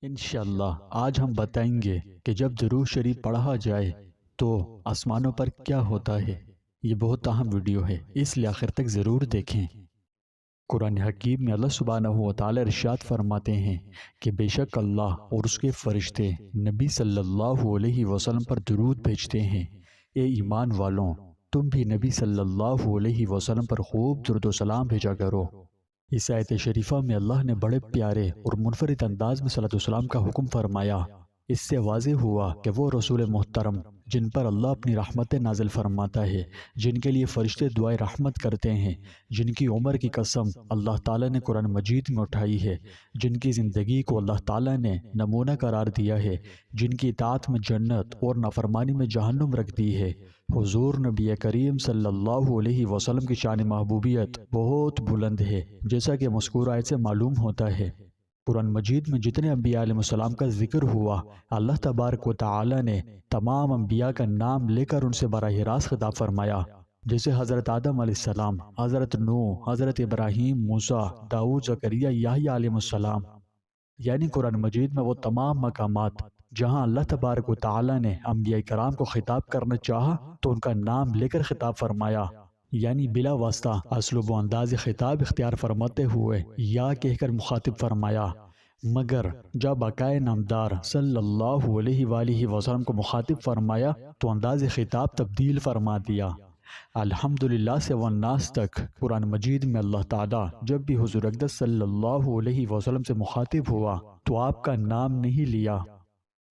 انشاءاللہ آج ہم بتائیں گے کہ جب درود شریف پڑھا جائے تو آسمانوں پر کیا ہوتا ہے۔ یہ بہت اہم ویڈیو ہے، اس لیے آخر تک ضرور دیکھیں۔ قرآن حکیم میں اللہ سبحانہ و تعالی ارشاد فرماتے ہیں کہ بے شک اللہ اور اس کے فرشتے نبی صلی اللہ علیہ وسلم پر درود بھیجتے ہیں۔ اے ایمان والوں، تم بھی نبی صلی اللہ علیہ وسلم پر خوب درود و سلام بھیجا کرو۔ اس آیت شریفہ میں اللہ نے بڑے پیارے اور منفرد انداز میں صلاۃ والسلام کا حکم فرمایا۔ اس سے واضح ہوا کہ وہ رسول محترم جن پر اللہ اپنی رحمت نازل فرماتا ہے، جن کے لیے فرشتے دعائے رحمت کرتے ہیں، جن کی عمر کی قسم اللہ تعالیٰ نے قرآن مجید میں اٹھائی ہے، جن کی زندگی کو اللہ تعالیٰ نے نمونہ قرار دیا ہے، جن کی اطاعت میں جنت اور نافرمانی میں جہنم رکھ دی ہے، حضور نبی کریم صلی اللہ علیہ وسلم کی شان محبوبیت بہت بلند ہے، جیسا کہ مذکورہ آیت سے معلوم ہوتا ہے۔ قرآن مجید میں جتنے انبیاء علیہ السلام کا ذکر ہوا، اللہ تبارک و تعالی نے تمام انبیاء کا نام لے کر ان سے براہ راست خطاب فرمایا، جیسے حضرت آدم علیہ السلام، حضرت نوح، حضرت ابراہیم، موسیٰ، داؤد، زکریا، یحییٰ علیہ السلام۔ یعنی قرآن مجید میں وہ تمام مقامات جہاں اللہ تبارک و تعالی نے انبیاء کرام کو خطاب کرنا چاہا تو ان کا نام لے کر خطاب فرمایا، یعنی بلا واسطہ اسلوب و انداز خطاب اختیار فرماتے ہوئے یا کہہ کر مخاطب فرمایا۔ مگر جب آقائے نامدار صلی اللہ علیہ وآلہ وسلم کو مخاطب فرمایا تو انداز خطاب تبدیل فرما دیا۔ الحمدللہ سے والناس تک قرآن مجید میں اللہ تعالیٰ جب بھی حضور اقدس صلی اللہ علیہ وسلم سے مخاطب ہوا تو آپ کا نام نہیں لیا۔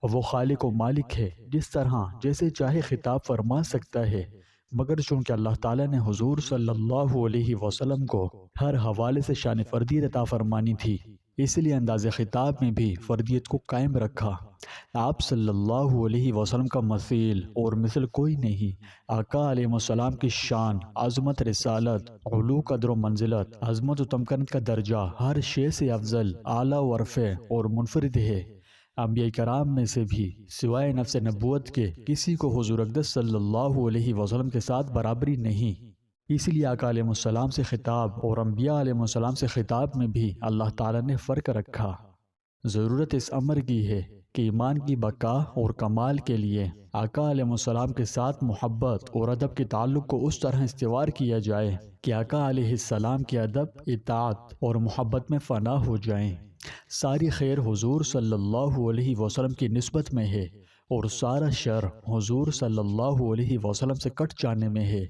وہ خالق و مالک ہے، جس طرح جیسے چاہے خطاب فرما سکتا ہے، مگر چونکہ اللہ تعالیٰ نے حضور صلی اللہ علیہ وسلم کو ہر حوالے سے شان فردیت عطا فرمانی تھی، اس لیے انداز خطاب میں بھی فردیت کو قائم رکھا۔ آپ صلی اللہ علیہ وسلم کا مثیل اور مثل کوئی نہیں۔ آقا علیہ السلام کی شان، عظمت، رسالت، علو، قدر و منزلت، عظمت و تمکنت کا درجہ ہر شے سے افضل، اعلیٰ و رفیع اور منفرد ہے۔ انبیاء کرام میں سے بھی سوائے نفس نبوت کے کسی کو حضور اقدس صلی اللہ علیہ وسلم کے ساتھ برابری نہیں۔ اس لیے آقا علیہ السلام سے خطاب اور انبیاء علیہ السلام سے خطاب میں بھی اللہ تعالیٰ نے فرق رکھا۔ ضرورت اس امر کی ہے کہ ایمان کی بقا اور کمال کے لیے آقا علیہ السلام کے ساتھ محبت اور ادب کے تعلق کو اس طرح استوار کیا جائے کہ آقا علیہ السلام کے ادب، اطاعت اور محبت میں فنا ہو جائیں۔ ساری خیر حضور صلی اللہ علیہ وسلم کی نسبت میں ہے اور سارا شر حضور صلی اللہ علیہ وسلم سے کٹ جانے میں ہے۔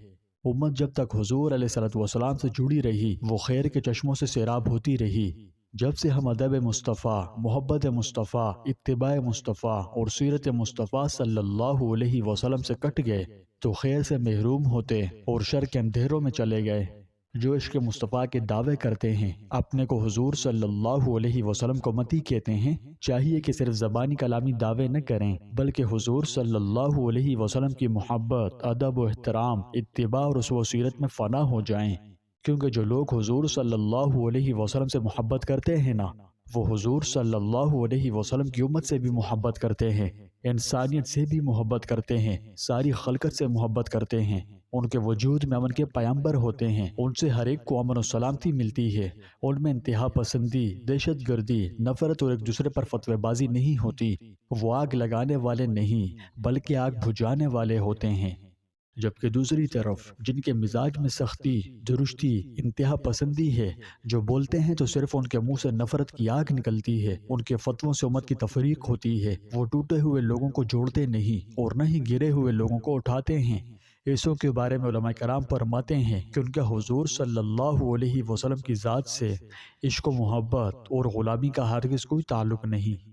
امت جب تک حضور علیہ السلام سے جڑی رہی وہ خیر کے چشموں سے سیراب ہوتی رہی۔ جب سے ہم ادب مصطفیٰ، محبت مصطفیٰ، اتباع مصطفیٰ اور سیرت مصطفیٰ صلی اللہ علیہ وسلم سے کٹ گئے تو خیر سے محروم ہوتے اور شر کے اندھیروں میں چلے گئے۔ جو عشق مصطفیٰ کے دعوے کرتے ہیں اپنے کو حضور صلی اللہ علیہ وسلم کو متی کہتے ہیں، چاہیے کہ صرف زبانی کلامی دعوے نہ کریں بلکہ حضور صلی اللہ علیہ وسلم کی محبت، ادب و احترام، اتباع اور اسوہ و سیرت میں فنا ہو جائیں، کیونکہ جو لوگ حضور صلی اللہ علیہ وسلم سے محبت کرتے ہیں نا، وہ حضور صلی اللہ علیہ وسلم کی امت سے بھی محبت کرتے ہیں، انسانیت سے بھی محبت کرتے ہیں، ساری خلقت سے محبت کرتے ہیں، ان کے وجود میں امن کے پیامبر ہوتے ہیں، ان سے ہر ایک کو امن و سلامتی ملتی ہے، ان میں انتہا پسندی، دہشت گردی، نفرت اور ایک دوسرے پر فتوی بازی نہیں ہوتی۔ وہ آگ لگانے والے نہیں بلکہ آگ بجھانے والے ہوتے ہیں۔ جبکہ دوسری طرف جن کے مزاج میں سختی، درشتی، انتہا پسندی ہے، جو بولتے ہیں تو صرف ان کے منہ سے نفرت کی آگ نکلتی ہے، ان کے فتووں سے امت کی تفریق ہوتی ہے، وہ ٹوٹے ہوئے لوگوں کو جوڑتے نہیں اور نہ ہی گرے ہوئے لوگوں کو اٹھاتے ہیں۔ ایسوں کے بارے میں علماء کرام فرماتے ہیں کہ ان کا حضور صلی اللہ علیہ وسلم کی ذات سے عشق و محبت اور غلامی کا ہرگز کوئی تعلق نہیں۔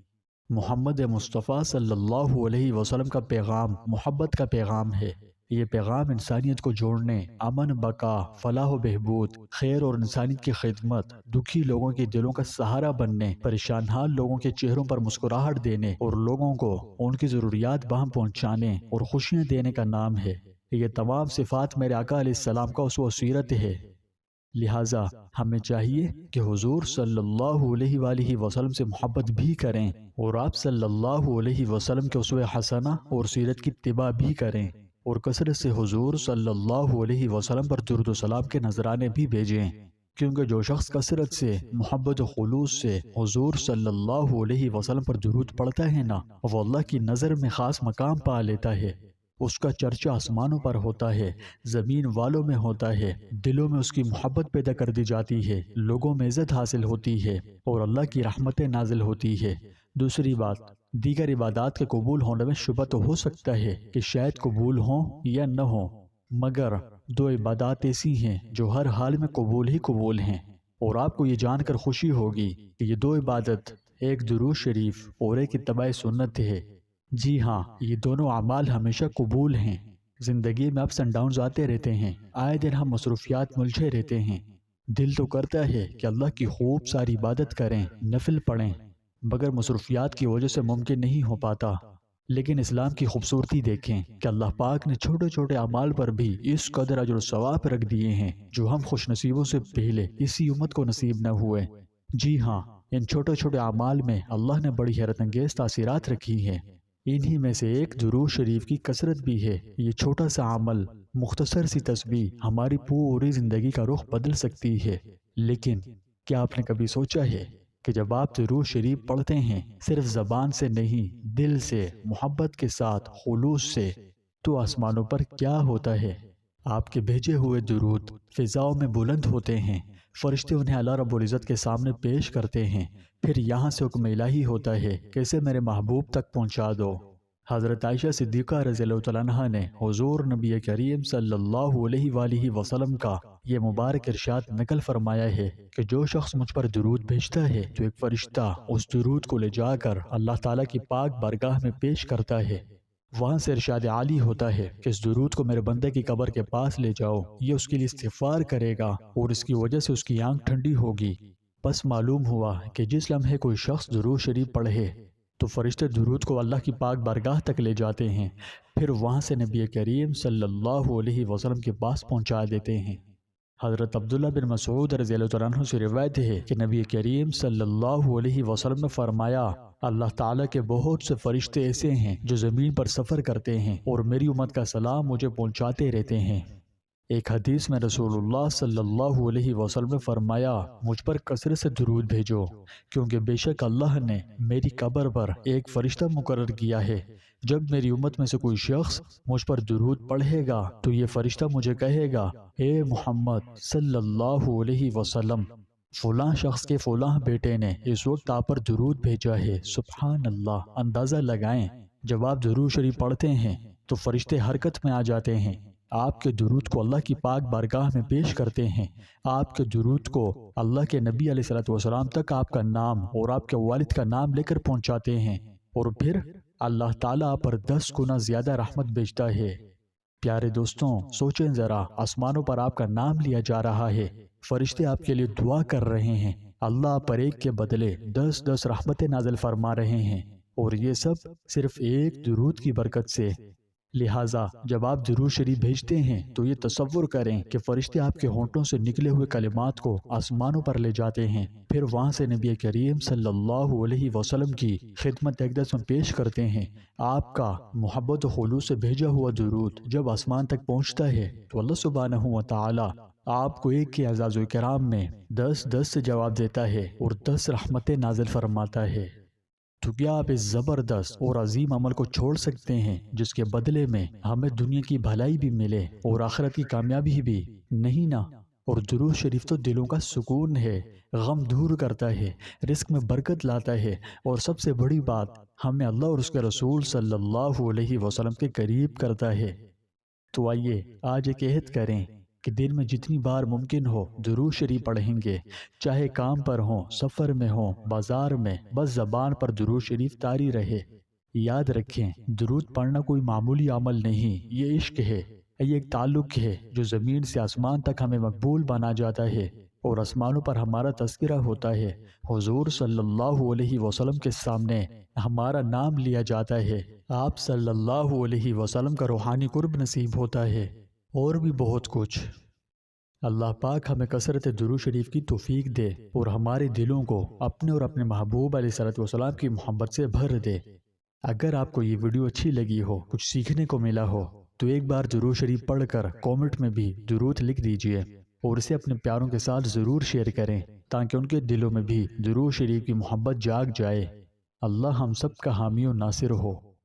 محمد مصطفیٰ صلی اللہ علیہ وسلم کا پیغام محبت کا پیغام ہے۔ یہ پیغام انسانیت کو جوڑنے، امن، بقا، فلاح و بہبود، خیر اور انسانیت کی خدمت، دکھی لوگوں کے دلوں کا سہارا بننے، پریشان حال لوگوں کے چہروں پر مسکراہٹ دینے اور لوگوں کو ان کی ضروریات باہم پہنچانے اور خوشیاں دینے کا نام ہے۔ یہ تمام صفات میرے آقا علیہ السلام کا اسوہ و سیرت ہے۔ لہٰذا ہمیں چاہیے کہ حضور صلی اللہ علیہ وآلہ وسلم سے محبت بھی کریں اور آپ صلی اللہ علیہ وسلم کے اسوہ حسنہ اور سیرت کی اتباع بھی کریں اور کثرت سے حضور صلی اللہ علیہ وسلم پر درود و سلام کے نذرانے بھی بھیجیں۔ کیونکہ جو شخص کثرت سے محبت و خلوص سے حضور صلی اللہ علیہ وسلم پر درود پڑھتا ہے نا، وہ اللہ کی نظر میں خاص مقام پا لیتا ہے۔ اس کا چرچا آسمانوں پر ہوتا ہے، زمین والوں میں ہوتا ہے، دلوں میں اس کی محبت پیدا کر دی جاتی ہے، لوگوں میں عزت حاصل ہوتی ہے اور اللہ کی رحمتیں نازل ہوتی ہے۔ دوسری بات، دیگر عبادات کے قبول ہونے میں شبہ تو ہو سکتا ہے کہ شاید قبول ہوں یا نہ ہوں، مگر دو عبادات ایسی ہیں جو ہر حال میں قبول ہی قبول ہیں، اور آپ کو یہ جان کر خوشی ہوگی کہ یہ دو عبادت، ایک درود شریف اور ایک اتباع سنت ہے۔ جی ہاں، یہ دونوں اعمال ہمیشہ قبول ہیں۔ زندگی میں اپس اینڈ ڈاؤنز آتے رہتے ہیں، آئے دن ہم مصروفیات ملجھے رہتے ہیں، دل تو کرتا ہے کہ اللہ کی خوب ساری عبادت کریں، نفل پڑھیں، مگر مصروفیات کی وجہ سے ممکن نہیں ہو پاتا۔ لیکن اسلام کی خوبصورتی دیکھیں کہ اللہ پاک نے چھوٹے چھوٹے اعمال پر بھی اس قدر اجر و ثواب رکھ دیے ہیں جو ہم خوش نصیبوں سے پہلے کسی امت کو نصیب نہ ہوئے۔ جی ہاں، ان چھوٹے چھوٹے اعمال میں اللہ نے بڑی حیرت انگیز تاثیرات رکھی ہیں۔ انہی میں سے ایک درود شریف کی کثرت بھی ہے۔ یہ چھوٹا سا عمل، مختصر سی تسبیح ہماری پوری زندگی کا رخ بدل سکتی ہے۔ لیکن کیا آپ نے کبھی سوچا ہے کہ جب آپ درود شریف پڑھتے ہیں، صرف زبان سے نہیں، دل سے، محبت کے ساتھ، خلوص سے، تو آسمانوں پر کیا ہوتا ہے؟ آپ کے بھیجے ہوئے درود فضاؤں میں بلند ہوتے ہیں، فرشتے انہیں اللہ رب العزت کے سامنے پیش کرتے ہیں، پھر یہاں سے حکم الہی ہوتا ہے کہ اسے میرے محبوب تک پہنچا دو۔ حضرت عائشہ صدیقہ رضی اللہ تعالیٰ عنہا نے حضور نبی کریم صلی اللہ علیہ وآلہ وسلم کا یہ مبارک ارشاد نقل فرمایا ہے کہ جو شخص مجھ پر درود بھیجتا ہے تو ایک فرشتہ اس درود کو لے جا کر اللہ تعالیٰ کی پاک بارگاہ میں پیش کرتا ہے۔ وہاں سے ارشاد عالی ہوتا ہے کہ اس درود کو میرے بندے کی قبر کے پاس لے جاؤ، یہ اس کے لیے استغفار کرے گا اور اس کی وجہ سے اس کی آنکھ ٹھنڈی ہوگی۔ بس معلوم ہوا کہ جس لمحے کوئی شخص درود شریف پڑھے تو فرشتے درود کو اللہ کی پاک بارگاہ تک لے جاتے ہیں، پھر وہاں سے نبی کریم صلی اللہ علیہ وسلم کے پاس پہنچا دیتے ہیں۔ حضرت عبداللہ بن مسعود رضی اللہ عنہ سے روایت ہے کہ نبی کریم صلی اللہ علیہ وسلم نے فرمایا، اللہ تعالیٰ کے بہت سے فرشتے ایسے ہیں جو زمین پر سفر کرتے ہیں اور میری امت کا سلام مجھے پہنچاتے رہتے ہیں۔ ایک حدیث میں رسول اللہ صلی اللہ علیہ وسلم نے فرمایا، مجھ پر کثرت سے درود بھیجو، کیونکہ بے شک اللہ نے میری قبر پر ایک فرشتہ مقرر کیا ہے۔ جب میری امت میں سے کوئی شخص مجھ پر درود پڑھے گا تو یہ فرشتہ مجھے کہے گا، اے محمد صلی اللہ علیہ وسلم، فلاں شخص کے فلاں بیٹے نے اس وقت آپ پر درود بھیجا ہے۔ سبحان اللہ! اندازہ لگائیں، جب آپ درود شریف پڑھتے ہیں تو فرشتے حرکت میں آ جاتے ہیں، آپ کے درود کو اللہ کی پاک بارگاہ میں پیش کرتے ہیں، آپ کے درود کو اللہ کے نبی علیہ السلام تک آپ کا نام اور آپ کے والد کا نام لے کر پہنچاتے ہیں، اور پھر اللہ تعالیٰ آپ پر 10 گنا زیادہ رحمت بھیجتا ہے۔ پیارے دوستوں، سوچیں ذرا، آسمانوں پر آپ کا نام لیا جا رہا ہے، فرشتے آپ کے لیے دعا کر رہے ہیں، اللہ آپ پر ایک کے بدلے 10 رحمتیں نازل فرما رہے ہیں، اور یہ سب صرف ایک درود کی برکت سے۔ لہٰذا جب آپ درود شریف بھیجتے ہیں تو یہ تصور کریں کہ فرشتے آپ کے ہونٹوں سے نکلے ہوئے کلمات کو آسمانوں پر لے جاتے ہیں، پھر وہاں سے نبی کریم صلی اللہ علیہ وسلم کی خدمت اقدس میں پیش کرتے ہیں۔ آپ کا محبت و خلوص سے بھیجا ہوا درود جب آسمان تک پہنچتا ہے تو اللہ سبحانہ و تعالی آپ کو ایک کے اعزاز و اکرام میں 10 سے جواب دیتا ہے اور 10 رحمتیں نازل فرماتا ہے۔ تو کیا آپ اس زبردست اور عظیم عمل کو چھوڑ سکتے ہیں جس کے بدلے میں ہمیں دنیا کی بھلائی بھی ملے اور آخرت کی کامیابی بھی؟ نہیں نا۔ اور درود شریف تو دلوں کا سکون ہے، غم دور کرتا ہے، رزق میں برکت لاتا ہے، اور سب سے بڑی بات، ہمیں اللہ اور اس کے رسول صلی اللہ علیہ وسلم کے قریب کرتا ہے۔ تو آئیے آج ایک عہد کریں کہ دن میں جتنی بار ممکن ہو درود شریف پڑھیں گے، چاہے کام پر ہوں، سفر میں ہوں، بازار میں، بس زبان پر درود شریف طاری رہے۔ یاد رکھیں، درود پڑھنا کوئی معمولی عمل نہیں، یہ عشق ہے، یہ ایک تعلق ہے جو زمین سے آسمان تک ہمیں مقبول بنا جاتا ہے، اور آسمانوں پر ہمارا تذکرہ ہوتا ہے، حضور صلی اللہ علیہ وسلم کے سامنے ہمارا نام لیا جاتا ہے، آپ صلی اللہ علیہ وسلم کا روحانی قرب نصیب ہوتا ہے، اور بھی بہت کچھ۔ اللہ پاک ہمیں کثرت درود شریف کی توفیق دے اور ہمارے دلوں کو اپنے اور اپنے محبوب علیہ السلام کی محبت سے بھر دے۔ اگر آپ کو یہ ویڈیو اچھی لگی ہو، کچھ سیکھنے کو ملا ہو، تو ایک بار درود شریف پڑھ کر کامنٹ میں بھی درود لکھ دیجئے۔ اور اسے اپنے پیاروں کے ساتھ ضرور شیئر کریں تاکہ ان کے دلوں میں بھی درود شریف کی محبت جاگ جائے۔ اللہ ہم سب کا حامی و ناصر ہو۔